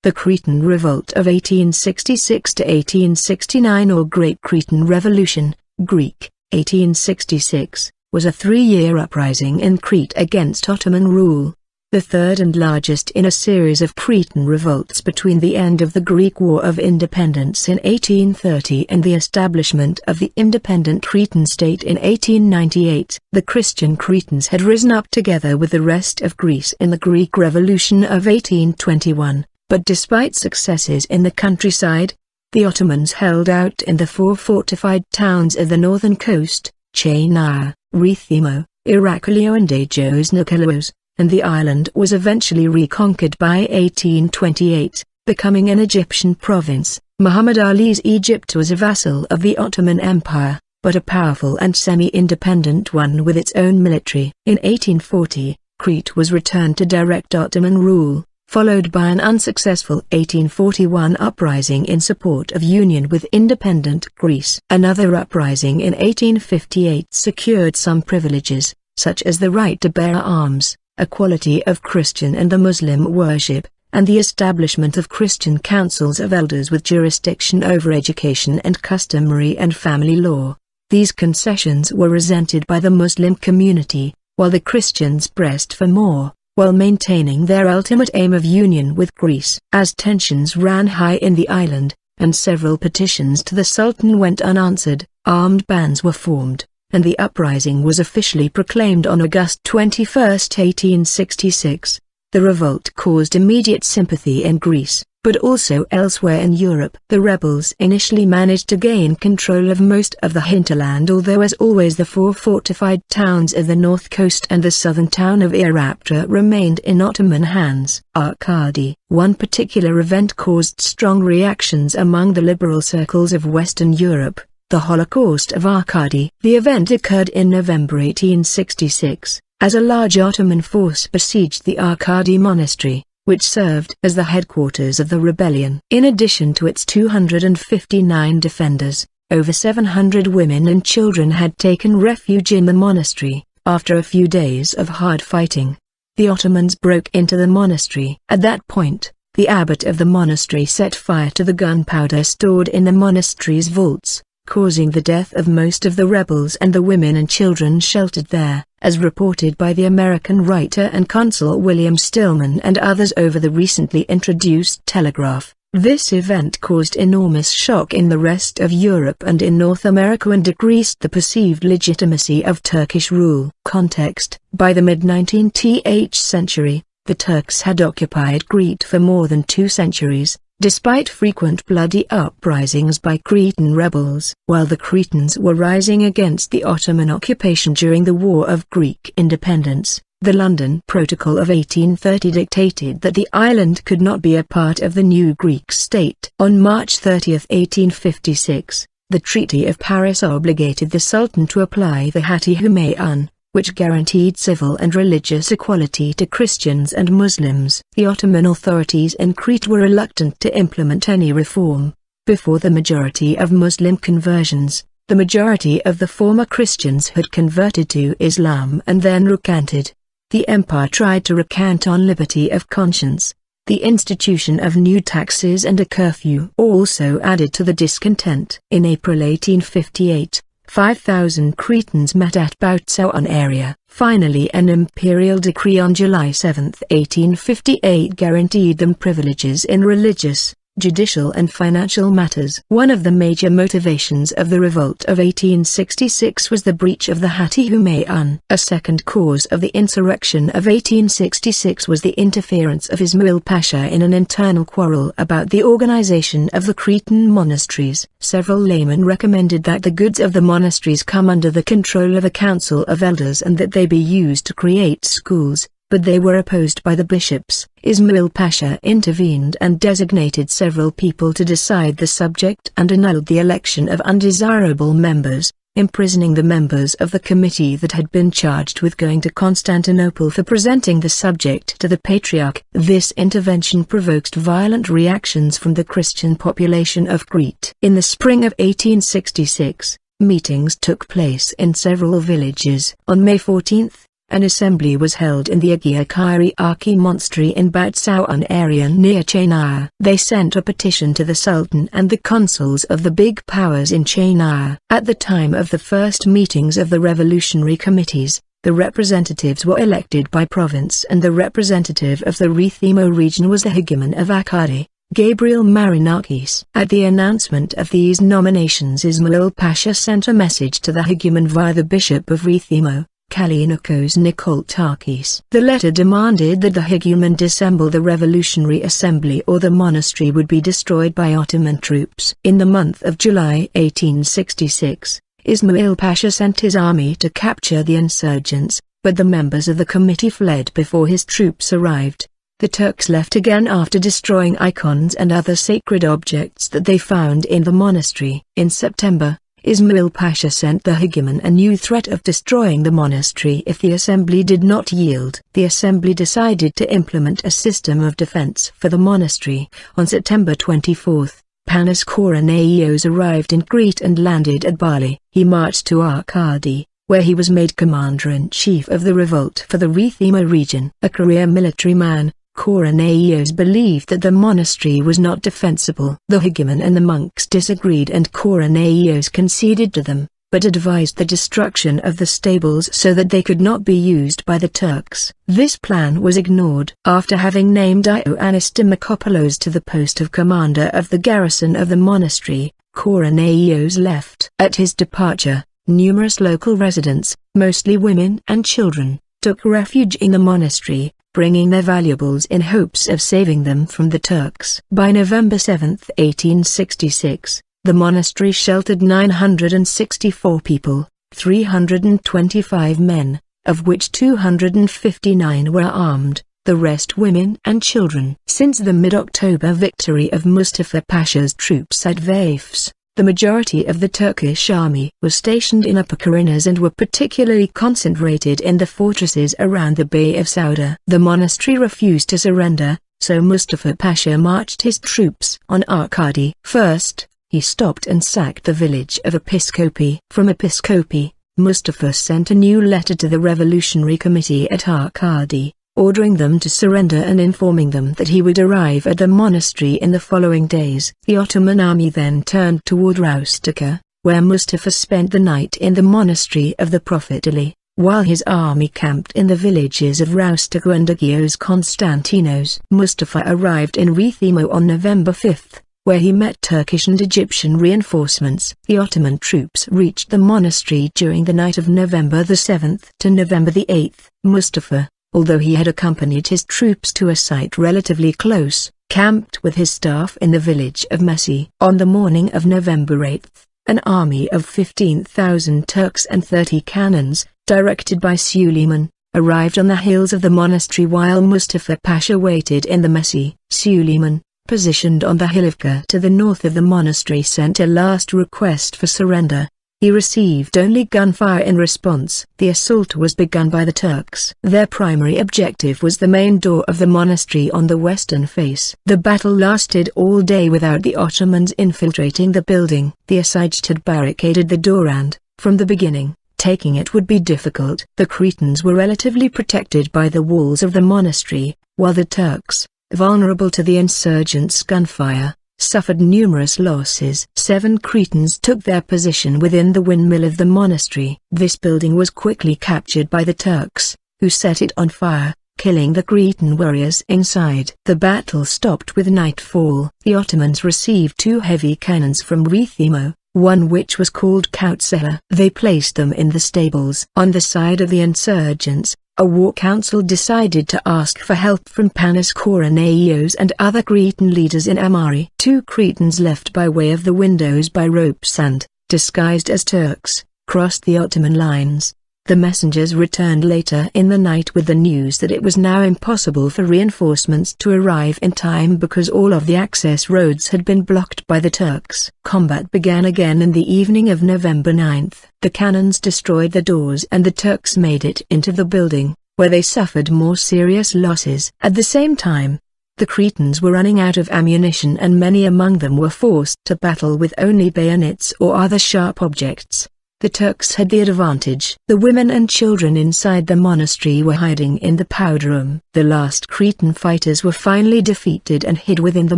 The Cretan Revolt of 1866 to 1869, or Great Cretan Revolution, Greek, 1866, was a 3-year uprising in Crete against Ottoman rule, the third and largest in a series of Cretan revolts between the end of the Greek War of Independence in 1830 and the establishment of the independent Cretan state in 1898. The Christian Cretans had risen up together with the rest of Greece in the Greek Revolution of 1821, but despite successes in the countryside, the Ottomans held out in the 4 fortified towns of the northern coast, Chaenaia, Rethymno, Iraklio and Agios Nikolaos, and the island was eventually reconquered by 1828, becoming an Egyptian province. Muhammad Ali's Egypt was a vassal of the Ottoman Empire, but a powerful and semi-independent one with its own military. In 1840, Crete was returned to direct Ottoman rule, followed by an unsuccessful 1841 uprising in support of union with independent Greece. Another uprising in 1858 secured some privileges, such as the right to bear arms, equality of Christian and the Muslim worship, and the establishment of Christian councils of elders with jurisdiction over education and customary and family law. These concessions were resented by the Muslim community, while the Christians pressed for more, while maintaining their ultimate aim of union with Greece. As tensions ran high in the island, and several petitions to the Sultan went unanswered, armed bands were formed, and the uprising was officially proclaimed on August 21, 1866. The revolt caused immediate sympathy in Greece, but also elsewhere in Europe. The rebels initially managed to gain control of most of the hinterland, although as always the 4 fortified towns of the north coast and the southern town of Iraptra remained in Ottoman hands. Arcadi. One particular event caused strong reactions among the liberal circles of Western Europe. The Holocaust of Arcadi. The event occurred in November 1866, as a large Ottoman force besieged the Arcadi monastery, which served as the headquarters of the rebellion. In addition to its 259 defenders, over 700 women and children had taken refuge in the monastery. After a few days of hard fighting, the Ottomans broke into the monastery. At that point, the abbot of the monastery set fire to the gunpowder stored in the monastery's vaults, causing the death of most of the rebels and the women and children sheltered there, as reported by the American writer and consul William Stillman and others over the recently introduced telegraph. This event caused enormous shock in the rest of Europe and in North America and decreased the perceived legitimacy of Turkish rule. Context: by the mid-19th century, the Turks had occupied Crete for more than 2 centuries. Despite frequent bloody uprisings by Cretan rebels. While the Cretans were rising against the Ottoman occupation during the War of Greek Independence, the London Protocol of 1830 dictated that the island could not be a part of the new Greek state. On March 30, 1856, the Treaty of Paris obligated the Sultan to apply the Hatti-Humayun, which guaranteed civil and religious equality to Christians and Muslims. The Ottoman authorities in Crete were reluctant to implement any reform. Before the majority of Muslim conversions, the majority of the former Christians had converted to Islam and then recanted. The empire tried to recant on liberty of conscience. The institution of new taxes and a curfew also added to the discontent. In April 1858, 5,000 Cretans met at Boutsaouan area. Finally, an imperial decree on July 7, 1858 guaranteed them privileges in religious, judicial and financial matters. One of the major motivations of the revolt of 1866 was the breach of the Hatti-Humayun. A second cause of the insurrection of 1866 was the interference of Ismail Pasha in an internal quarrel about the organization of the Cretan monasteries. Several laymen recommended that the goods of the monasteries come under the control of a council of elders and that they be used to create schools, but they were opposed by the bishops. Ismail Pasha intervened and designated several people to decide the subject and annulled the election of undesirable members, imprisoning the members of the committee that had been charged with going to Constantinople for presenting the subject to the Patriarch. This intervention provoked violent reactions from the Christian population of Crete. In the spring of 1866, meetings took place in several villages. On May 14, An assembly was held in the Agia Kyriaki Monastery in Batsauan area near Chania. They sent a petition to the Sultan and the consuls of the big powers in Chania. At the time of the first meetings of the revolutionary committees, the representatives were elected by province, and the representative of the Rethemo region was the hegemon of Akkadi, Gabriel Marinakis. At the announcement of these nominations, Ismail Pasha sent a message to the hegemon via the Bishop of Rethemo, Kalinikos Nikoltakis. The letter demanded that the hegemon dissemble the revolutionary assembly or the monastery would be destroyed by Ottoman troops. In the month of July 1866, Ismail Pasha sent his army to capture the insurgents, but the members of the committee fled before his troops arrived. The Turks left again after destroying icons and other sacred objects that they found in the monastery. In September, Ismail Pasha sent the hegemon a new threat of destroying the monastery if the assembly did not yield. The assembly decided to implement a system of defense for the monastery. On September 24, Panis Koronaios arrived in Crete and landed at Bali. He marched to Arkadi, where he was made commander-in-chief of the revolt for the Rethemo region. A career military man, Koronaios believed that the monastery was not defensible. The hegemon and the monks disagreed, and Koronaios conceded to them, but advised the destruction of the stables so that they could not be used by the Turks. This plan was ignored. After having named Ioannis Dimokopoulos to the post of commander of the garrison of the monastery, Koronaios left. At his departure, numerous local residents, mostly women and children, took refuge in the monastery, bringing their valuables in hopes of saving them from the Turks. By November 7, 1866, the monastery sheltered 964 people, 325 men, of which 259 were armed, the rest women and children. Since the mid-October victory of Mustafa Pasha's troops at Vaifs, the majority of the Turkish army was stationed in Upper Karinas and were particularly concentrated in the fortresses around the Bay of Sauda. The monastery refused to surrender, so Mustafa Pasha marched his troops on Arkadi. First, he stopped and sacked the village of Episkopi. From Episkopi, Mustafa sent a new letter to the Revolutionary Committee at Arkadi, ordering them to surrender and informing them that he would arrive at the monastery in the following days. The Ottoman army then turned toward Roustica, where Mustafa spent the night in the monastery of the Prophet Ali, while his army camped in the villages of Roustica and Agios Konstantinos. Mustafa arrived in Rethemo on November 5, where he met Turkish and Egyptian reinforcements. The Ottoman troops reached the monastery during the night of November the 7th to November the 8th. Mustafa, although he had accompanied his troops to a site relatively close, camped with his staff in the village of Messi. On the morning of November 8, an army of 15,000 Turks and 30 cannons, directed by Suleiman, arrived on the hills of the monastery while Mustafa Pasha waited in the Messi. Suleiman, positioned on the Hilivka to the north of the monastery, sent a last request for surrender. He received only gunfire in response. The assault was begun by the Turks. Their primary objective was the main door of the monastery on the western face. The battle lasted all day without the Ottomans infiltrating the building. The assieged had barricaded the door and, from the beginning, taking it would be difficult. The Cretans were relatively protected by the walls of the monastery, while the Turks, vulnerable to the insurgents' gunfire, suffered numerous losses. 7 Cretans took their position within the windmill of the monastery. This building was quickly captured by the Turks, who set it on fire, killing the Cretan warriors inside. The battle stopped with nightfall. The Ottomans received 2 heavy cannons from Rethemo, one which was called Kautsela. They placed them in the stables. On the side of the insurgents, a war council decided to ask for help from Panis Koronaios and other Cretan leaders in Amari. 2 Cretans left by way of the windows by ropes and, disguised as Turks, crossed the Ottoman lines. The messengers returned later in the night with the news that it was now impossible for reinforcements to arrive in time because all of the access roads had been blocked by the Turks. Combat began again in the evening of November 9. The cannons destroyed the doors and the Turks made it into the building, where they suffered more serious losses. At the same time, the Cretans were running out of ammunition and many among them were forced to battle with only bayonets or other sharp objects. The Turks had the advantage. The women and children inside the monastery were hiding in the powder room. The last Cretan fighters were finally defeated and hid within the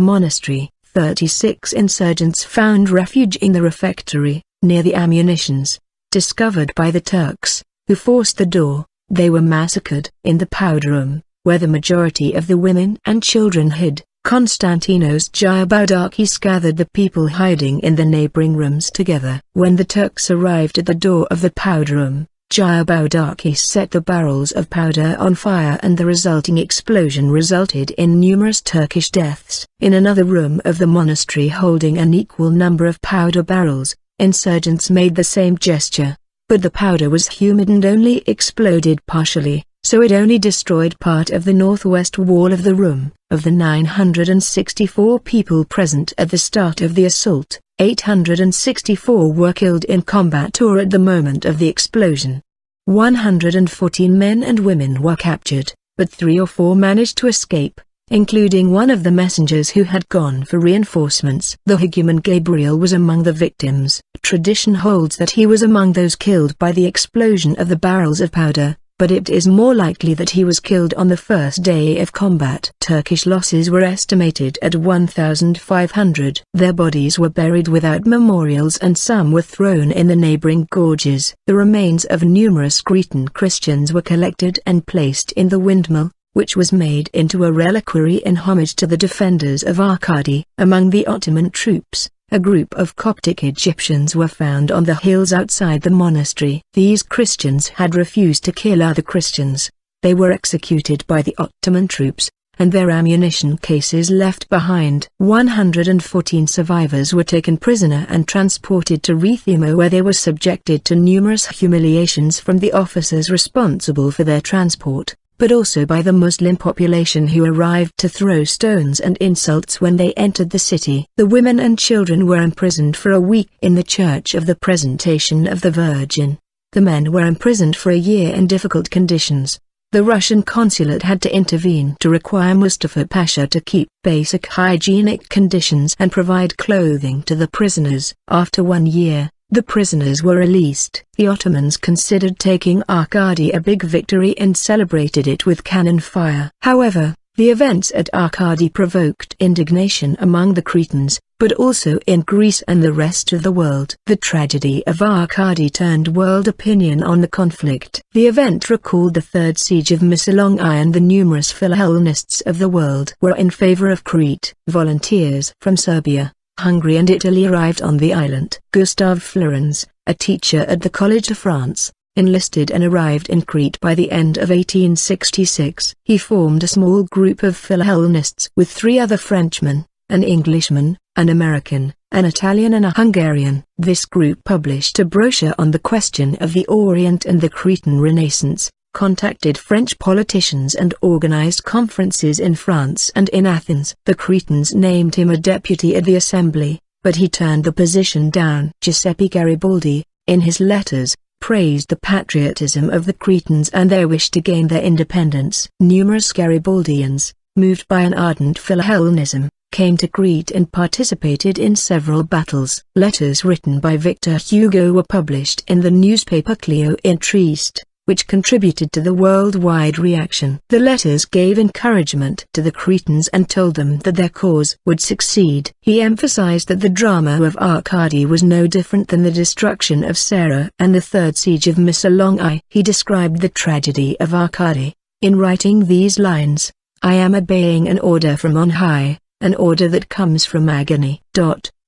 monastery. 36 insurgents found refuge in the refectory, near the ammunitions, discovered by the Turks, who forced the door. They were massacred. In the powder room, where the majority of the women and children hid, Constantinos Dryaboudarchis gathered the people hiding in the neighboring rooms together. When the Turks arrived at the door of the powder room, Dryaboudarchis set the barrels of powder on fire and the resulting explosion resulted in numerous Turkish deaths. In another room of the monastery holding an equal number of powder barrels, insurgents made the same gesture, but the powder was humid and only exploded partially, so it only destroyed part of the northwest wall of the room. Of the 964 people present at the start of the assault, 864 were killed in combat or at the moment of the explosion. 114 men and women were captured, but 3 or 4 managed to escape, including one of the messengers who had gone for reinforcements. The hegumen Gabriel was among the victims. Tradition holds that he was among those killed by the explosion of the barrels of powder, but it is more likely that he was killed on the first day of combat. Turkish losses were estimated at 1,500. Their bodies were buried without memorials and some were thrown in the neighboring gorges. The remains of numerous Cretan Christians were collected and placed in the windmill, which was made into a reliquary in homage to the defenders of Arcady. Among the Ottoman troops, a group of Coptic Egyptians were found on the hills outside the monastery. These Christians had refused to kill other Christians. They were executed by the Ottoman troops, and their ammunition cases left behind. 114 survivors were taken prisoner and transported to Rethymno, where they were subjected to numerous humiliations from the officers responsible for their transport, but also by the Muslim population who arrived to throw stones and insults when they entered the city. The women and children were imprisoned for a week in the Church of the Presentation of the Virgin. The men were imprisoned for a year in difficult conditions. The Russian consulate had to intervene to require Mustafa Pasha to keep basic hygienic conditions and provide clothing to the prisoners. After 1 year, the prisoners were released. The Ottomans considered taking Arcady a big victory and celebrated it with cannon fire. However, the events at Arcady provoked indignation among the Cretans, but also in Greece and the rest of the world. The tragedy of Arcady turned world opinion on the conflict. The event recalled the Third Siege of Missolonghi, and the numerous Philhellenists of the world were in favor of Crete. Volunteers from Serbia, Hungary and Italy arrived on the island. Gustave Flourens, a teacher at the College of France, enlisted and arrived in Crete by the end of 1866. He formed a small group of Philhellenists with 3 other Frenchmen, an Englishman, an American, an Italian and a Hungarian. This group published a brochure on the question of the Orient and the Cretan Renaissance, contacted French politicians and organized conferences in France and in Athens. The Cretans named him a deputy at the assembly, but he turned the position down. Giuseppe Garibaldi, in his letters, praised the patriotism of the Cretans and their wish to gain their independence. Numerous Garibaldians, moved by an ardent Philhellenism, came to Crete and participated in several battles. Letters written by Victor Hugo were published in the newspaper Clio in Trieste, which contributed to the worldwide reaction. The letters gave encouragement to the Cretans and told them that their cause would succeed. He emphasized that the drama of Arcady was no different than the destruction of Sarah and the Third Siege of Missolonghi. He described the tragedy of Arcady. In writing these lines, I am obeying an order from on high, an order that comes from agony.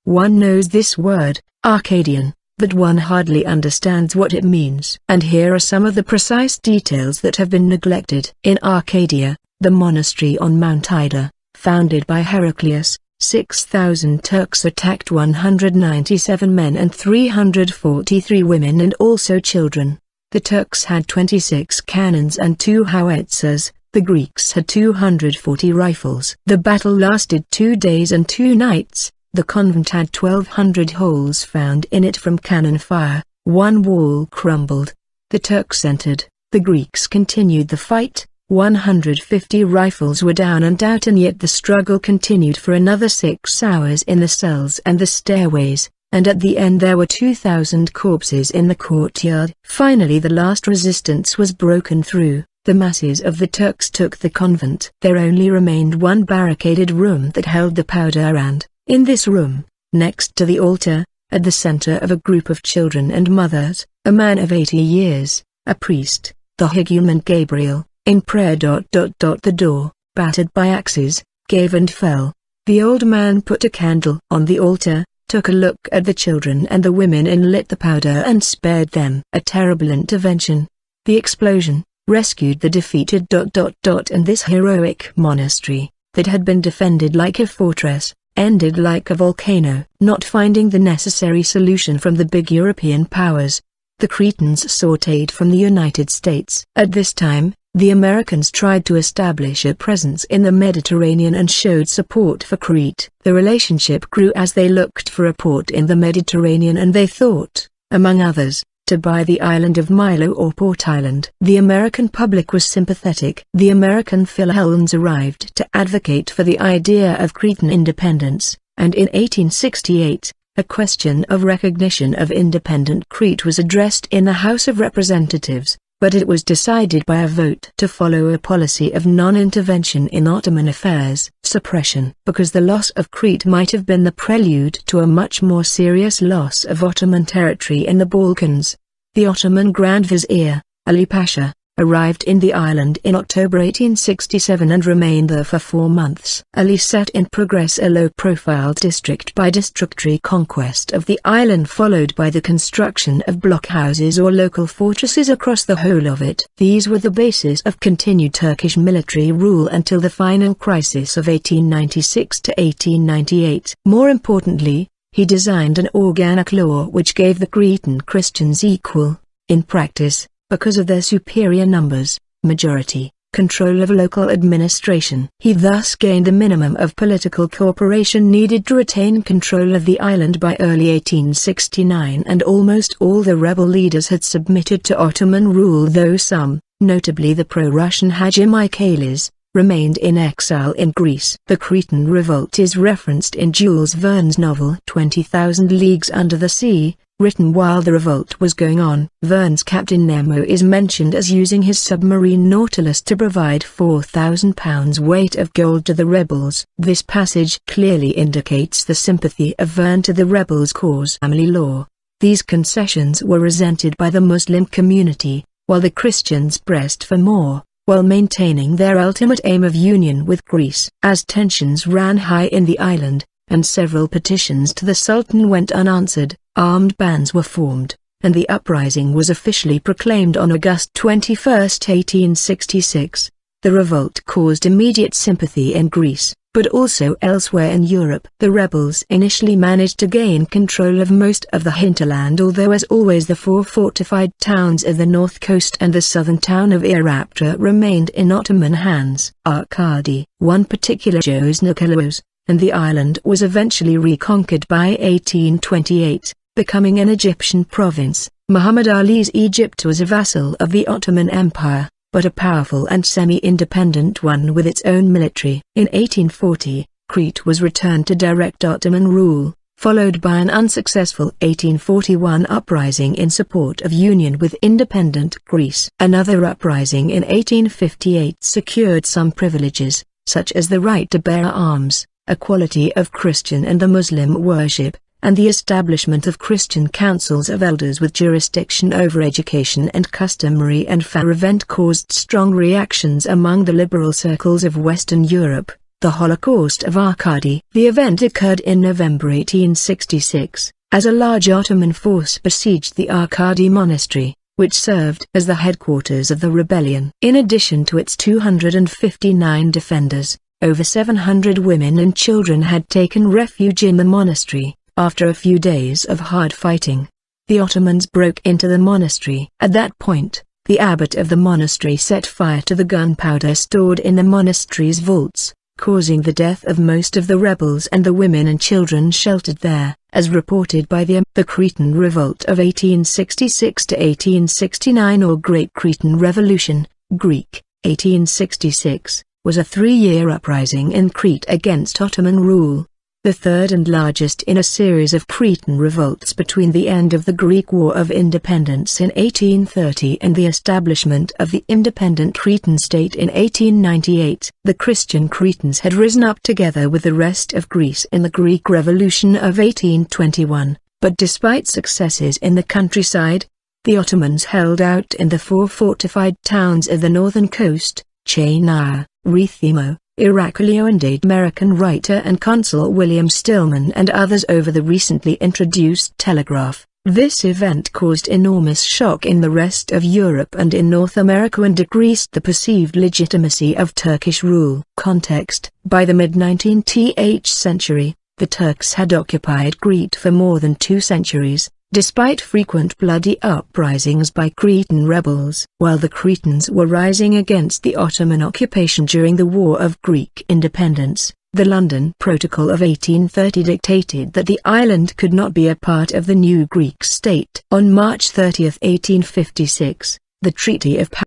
One knows this word, Arcadian, but one hardly understands what it means. And here are some of the precise details that have been neglected. In Arcadia, the monastery on Mount Ida, founded by Heraclius, 6,000 Turks attacked 197 men and 343 women and also children. The Turks had 26 cannons and 2 howitzers, the Greeks had 240 rifles. The battle lasted 2 days and 2 nights. The convent had 1,200 holes found in it from cannon fire. 1 wall crumbled. The Turks entered. The Greeks continued the fight. 150 rifles were down and out, and yet the struggle continued for another 6 hours in the cells and the stairways. and at the end there were 2,000 corpses in the courtyard. Finally the last resistance was broken through. The masses of the Turks took the convent. There only remained one barricaded room that held the powder, and, in this room, next to the altar, at the center of a group of children and mothers, a man of 80 years, a priest, the Higuman Gabriel, in prayer. The door, battered by axes, gave and fell. The old man put a candle on the altar, took a look at the children and the women and lit the powder and spared them. A terrible intervention. The explosion rescued the defeated. And this heroic monastery, that had been defended like a fortress, ended like a volcano. Not finding the necessary solution from the big European powers, the Cretans sought from the United States. At this time, the Americans tried to establish a presence in the Mediterranean and showed support for Crete. The relationship grew as they looked for a port in the Mediterranean, and they thought, among others, to buy the island of Milo or Port Island. The American public was sympathetic. The American Philhellenes arrived to advocate for the idea of Cretan independence, and in 1868, a question of recognition of independent Crete was addressed in the House of Representatives, but it was decided by a vote to follow a policy of non-intervention in Ottoman affairs, suppression, because the loss of Crete might have been the prelude to a much more serious loss of Ottoman territory in the Balkans. The Ottoman Grand Vizier, Ali Pasha, arrived in the island in October 1867 and remained there for 4 months. Ali set in progress a low-profile district-by-district reconquest of the island, followed by the construction of blockhouses or local fortresses across the whole of it. These were the basis of continued Turkish military rule until the final crisis of 1896 to 1898. More importantly, he designed an organic law which gave the Cretan Christians equal, in practice, because of their superior numbers, majority, control of local administration. He thus gained the minimum of political cooperation needed to retain control of the island by early 1869, and almost all the rebel leaders had submitted to Ottoman rule, though some, notably the pro-Russian Hagi Michaelis, remained in exile in Greece. The Cretan Revolt is referenced in Jules Verne's novel 20,000 Leagues Under the Sea, written while the revolt was going on. Verne's Captain Nemo is mentioned as using his submarine Nautilus to provide £4,000 weight of gold to the rebels. This passage clearly indicates the sympathy of Verne to the rebels' cause. Family law. These concessions were resented by the Muslim community, while the Christians pressed for more, while maintaining their ultimate aim of union with Greece. As tensions ran high in the island, and several petitions to the Sultan went unanswered, armed bands were formed, and the uprising was officially proclaimed on August 21, 1866. The revolt caused immediate sympathy in Greece, but also elsewhere in Europe. The rebels initially managed to gain control of most of the hinterland, although as always the 4 fortified towns of the north coast and the southern town of Iraptra remained in Ottoman hands. Arcadi, one particular Jos Nikolaos, and the island was eventually reconquered by 1828, becoming an Egyptian province. Muhammad Ali's Egypt was a vassal of the Ottoman Empire, but a powerful and semi-independent one with its own military. In 1840, Crete was returned to direct Ottoman rule, followed by an unsuccessful 1841 uprising in support of union with independent Greece. Another uprising in 1858 secured some privileges, such as the right to bear arms, equality of Christian and the Muslim worship, and the establishment of Christian councils of elders with jurisdiction over education and customary and fair. Event caused strong reactions among the liberal circles of Western Europe, the Holocaust of Arcadi. The event occurred in November 1866, as a large Ottoman force besieged the Arcadi monastery, which served as the headquarters of the rebellion. In addition to its 259 defenders, over 700 women and children had taken refuge in the monastery. After a few days of hard fighting, the Ottomans broke into the monastery. At that point, the abbot of the monastery set fire to the gunpowder stored in the monastery's vaults, causing the death of most of the rebels and the women and children sheltered there, as reported by the Cretan Revolt of 1866 to 1869 or Great Cretan Revolution, Greek, 1866, was a 3-year uprising in Crete against Ottoman rule. the third and largest in a series of Cretan revolts between the end of the Greek War of Independence in 1830 and the establishment of the independent Cretan state in 1898. The Christian Cretans had risen up together with the rest of Greece in the Greek Revolution of 1821, but despite successes in the countryside, the Ottomans held out in the 4 fortified towns of the northern coast, Chania, Rethymno, Iraklio, and American writer and consul William Stillman and others over the recently introduced telegraph. This event caused enormous shock in the rest of Europe and in North America and decreased the perceived legitimacy of Turkish rule. Context: by the mid-19th century, the Turks had occupied Crete for more than 2 centuries, despite frequent bloody uprisings by Cretan rebels. While the Cretans were rising against the Ottoman occupation during the War of Greek Independence, the London Protocol of 1830 dictated that the island could not be a part of the new Greek state. On March 30, 1856, the Treaty of